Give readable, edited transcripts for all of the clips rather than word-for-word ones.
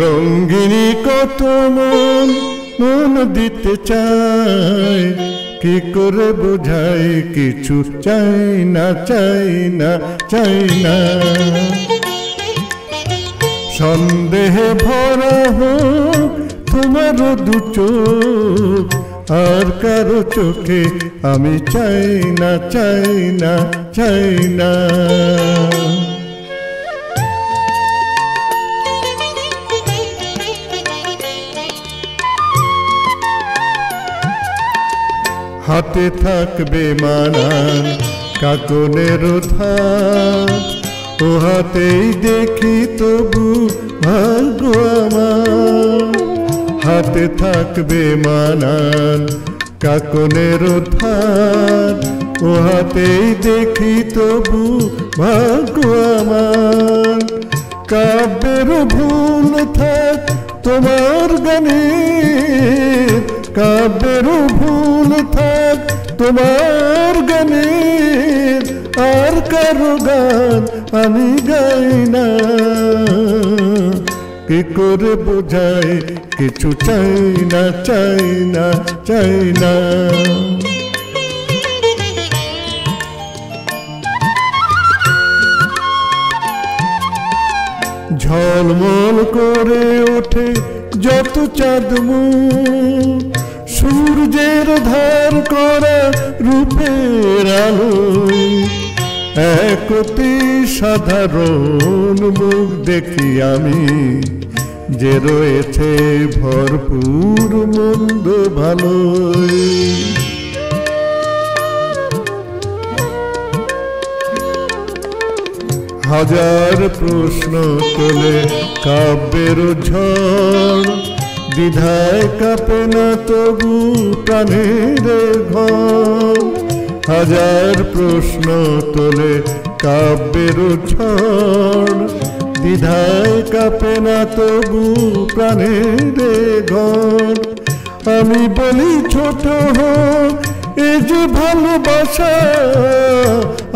রঙ্গিনী কত মন দিতে চায়, কি করে বোঝাই কিছু চাই না চাই না চাই না। সন্দেহে ভরা হোক তোমার দু চোখ, আর কারো চোখে আমি চাই না চাই না চাই না। হাতে থাকবে মানান কাকনের ধার, ও হাতেই দেখি তবু ভাগ্য আমার। হাতে থাকবে মানান কাকনের ধার, ও হাতেই দেখি তবু ভাগ্য আমার। কাব্যের ভুল থাক তোমার গানে, কাব্যের ভুল থাক তোমার গানে, আর কারো গান আমি গাই না। কি করে বোঝাই কিছু চাই না চাই না চাই না। ঝলমল করে ওঠে যত চাঁদমুখ, সূর্যের ধার করা রূপের আলো। এক অতি সাধারণ মুখ দেখি আমি, যে রয়েছে ভরপুর মন্দ ভালোই। হাজার প্রশ্ন তোলে কাব্যের ঝড়, দ্বিধায় কাঁপে না তবু প্রাণের ঘর। হাজার প্রশ্ন তোলে কাব্যের ঝড়, দ্বিধায় কাঁপে না তবু প্রাণের ঘর। আমি বলি ছোট হোক এ যে ভালোবাসা,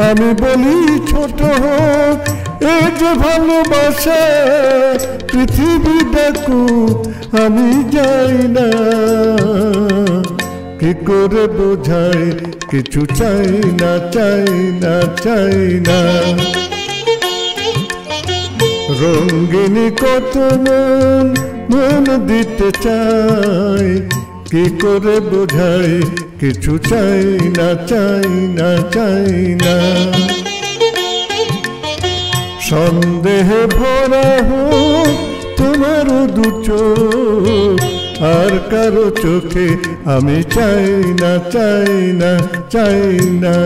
আমি বলি ছোট হোক এ যে ভালোবাসা। পৃথিবী ডাকুক আমি যাই না, কি করে বোঝাই কিছু চাই না চাই না চাই না। রঙ্গিনী কত মন দিতে চাই, কি করে বোঝাই কিছু চাই না চাই না চাই না। সন্দেহে ভরা হোক তোমার দু চোখ, আর কারো চোখে আমি চাই না চাই না চাই না।